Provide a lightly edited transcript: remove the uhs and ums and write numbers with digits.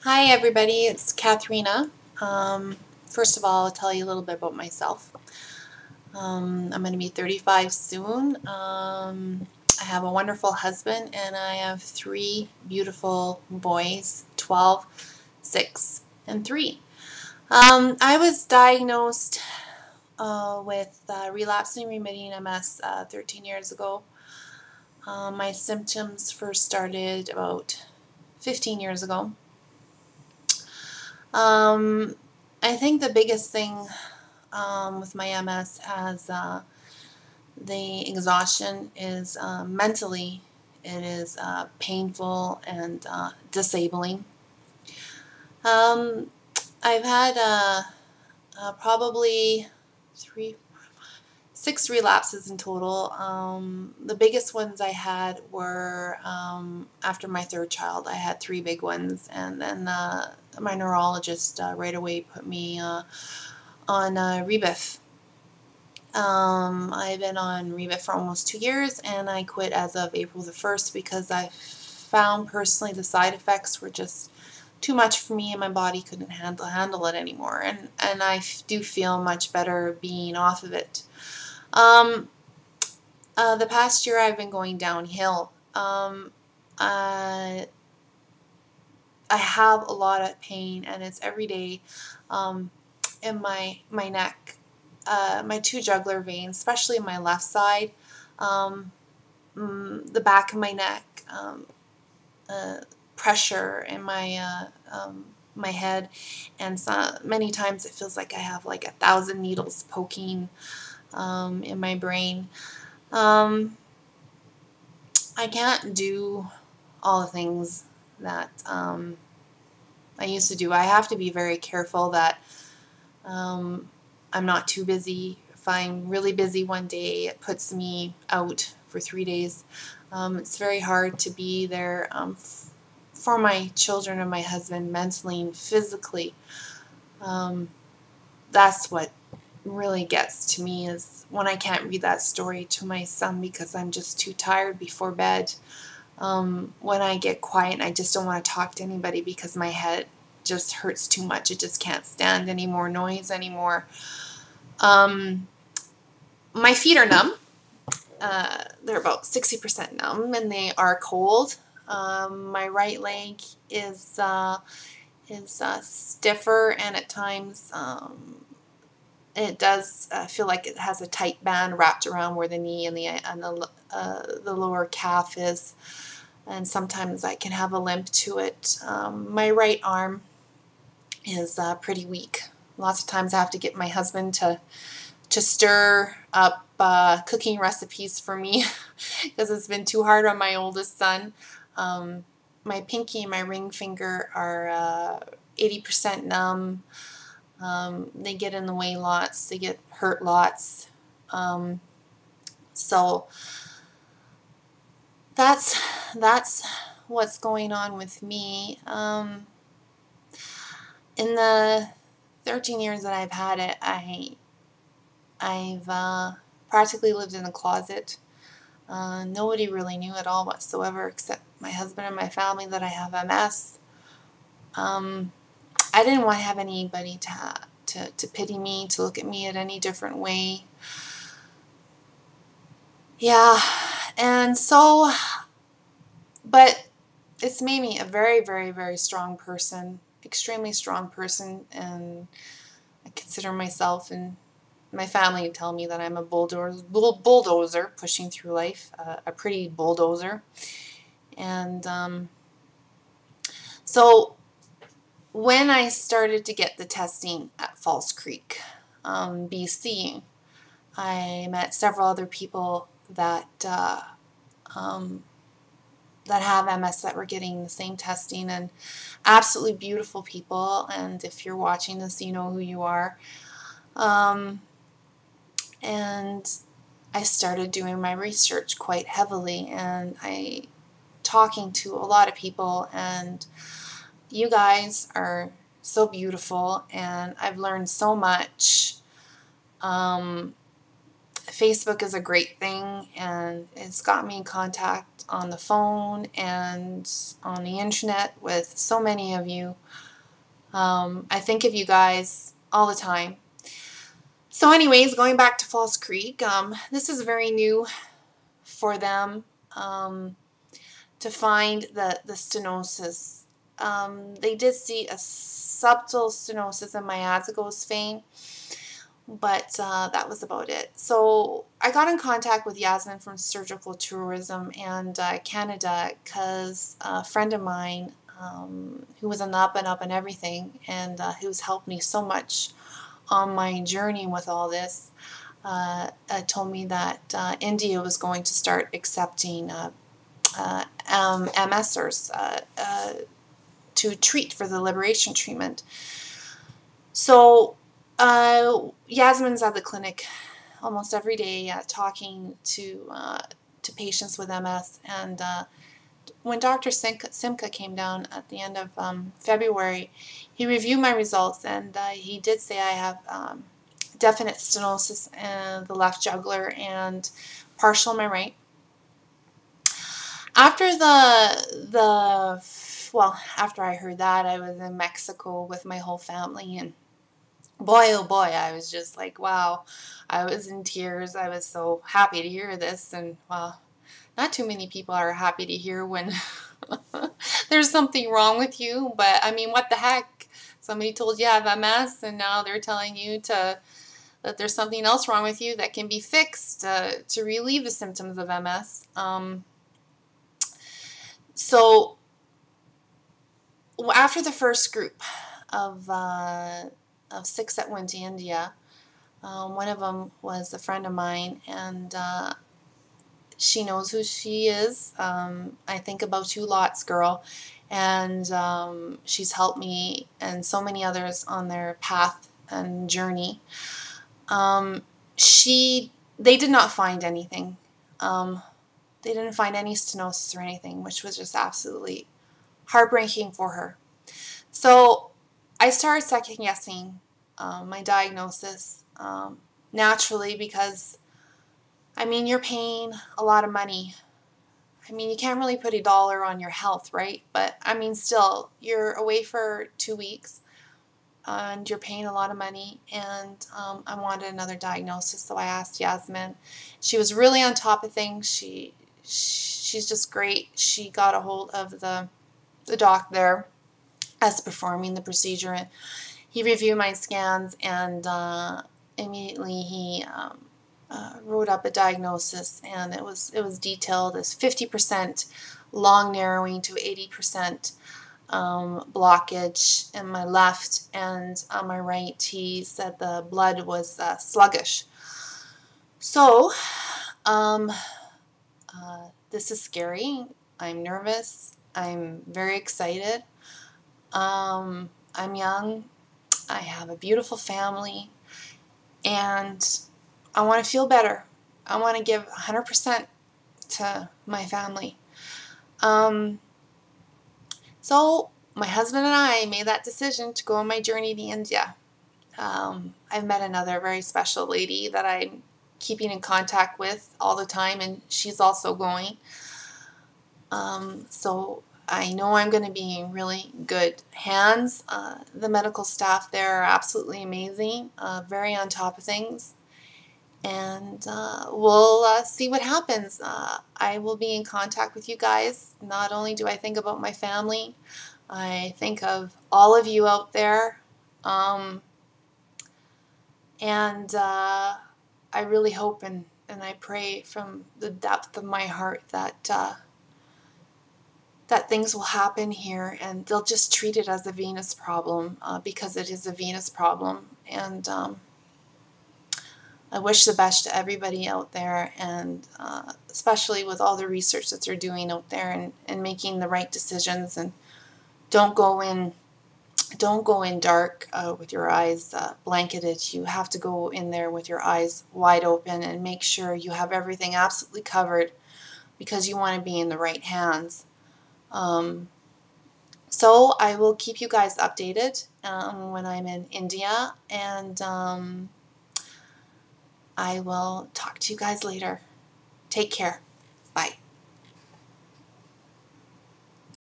Hi everybody, it's Katharina. First of all, I'll tell you a little bit about myself. I'm going to be 35 soon. I have a wonderful husband and I have 3 beautiful boys, 12, 6, and 3. I was diagnosed with relapsing remitting MS 13 years ago. My symptoms first started about 15 years ago. I think the biggest thing with my MS as the exhaustion is mentally it is painful and disabling. I've had probably 6 relapses in total. The biggest ones I had were after my 3rd child. I had 3 big ones, and then my neurologist right away put me on Rebif. I've been on Rebif for almost 2 years, and I quit as of April the 1st because I found personally the side effects were just too much for me, and my body couldn't handle it anymore. And I do feel much better being off of it. The past year I've been going downhill. I have a lot of pain, and it's every day in my neck, my 2 jugular veins, especially in my left side, the back of my neck, pressure in my my head, and so many times it feels like I have like 1,000 needles poking in my brain. I can't do all the things that I used to do. I have to be very careful that I'm not too busy. If I'm really busy one day, it puts me out for 3 days. It's very hard to be there for my children and my husband mentally and physically. That's what really gets to me, is when I can't read that story to my son because I'm just too tired before bed. When I get quiet and I just don't want to talk to anybody because my head just hurts too much. It just can't stand any more noise anymore. My feet are numb. They're about 60% numb, and they are cold. My right leg is stiffer, and at times it does feel like it has a tight band wrapped around where the knee and the lower calf is, and sometimes I can have a limp to it. My right arm is pretty weak. Lots of times I have to get my husband to stir up cooking recipes for me because it's been too hard on my oldest son. My pinky and my ring finger are 80% numb. They get in the way lots. They get hurt lots. So that's what's going on with me. In the 13 years that I've had it, I've practically lived in a closet. Nobody really knew at all whatsoever except my husband and my family that I have MS. I didn't want to have anybody to pity me, to look at me in any different way. Yeah, and so, but it's made me a very, very, very strong person, extremely strong person, and I consider myself and my family tell me that I'm a bulldozer pushing through life, a pretty bulldozer. And so when I started to get the testing at Falls Creek, BC, I met several other people that have MS that were getting the same testing, and absolutely beautiful people. And if you're watching this, you know who you are. And I started doing my research quite heavily, and I talking to a lot of people, and you guys are so beautiful, and I've learned so much Facebook is a great thing, and it's got me in contact on the phone and on the internet with so many of you. I think of you guys all the time. So anyways, going back to Falls Creek, this is very new for them to find the stenosis. They did see a subtle stenosis in my azygos vein, but that was about it. So I got in contact with Yasmin from Surgical Tourism and Canada, because a friend of mine who was on the up and up and everything, and who's helped me so much on my journey with all this, told me that India was going to start accepting MSers to treat for the liberation treatment. So Yasmin's at the clinic almost every day talking to patients with MS, and when Dr. Simka came down at the end of February, he reviewed my results, and he did say I have definite stenosis in the left jugular and partial in my right. After after I heard that, I was in Mexico with my whole family, and boy, oh boy, I was just like, wow, I was in tears. I was so happy to hear this, and well, not too many people are happy to hear when there's something wrong with you, but I mean, what the heck? Somebody told you I have MS, and now they're telling you that there's something else wrong with you that can be fixed to relieve the symptoms of MS. So after the first group of 6 that went to India, one of them was a friend of mine, and she knows who she is. I think about you lots, girl, and she's helped me and so many others on their path and journey. They did not find anything. They didn't find any stenosis or anything, which was just absolutely heartbreaking for her. So I started second-guessing my diagnosis naturally, because, I mean, you're paying a lot of money. I mean, you can't really put $1 on your health, right? But, I mean, still, you're away for 2 weeks, and you're paying a lot of money, and I wanted another diagnosis, so I asked Yasmin. She was really on top of things. She's just great. She got a hold of the doc there as performing the procedure, and he reviewed my scans, and immediately he wrote up a diagnosis, and it was detailed as 50% long narrowing to 80% blockage in my left, and on my right he said the blood was sluggish. So this is scary. I'm nervous. I'm very excited. I'm young. I have a beautiful family, and I want to feel better. I want to give 100% to my family. So my husband and I made that decision to go on my journey to India. I've met another very special lady that I'm keeping in contact with all the time, and she's also going. So I know I'm going to be in really good hands. The medical staff there are absolutely amazing, very on top of things, and we'll see what happens. I will be in contact with you guys. Not only do I think about my family, I think of all of you out there, and I really hope and I pray from the depth of my heart that that things will happen here, and they'll just treat it as a venous problem, because it is a venous problem. And I wish the best to everybody out there, and especially with all the research that they're doing out there, and making the right decisions. And don't go in dark with your eyes blanketed. You have to go in there with your eyes wide open and make sure you have everything absolutely covered, because you want to be in the right hands. So I will keep you guys updated when I'm in India, and I will talk to you guys later. Take care. Bye.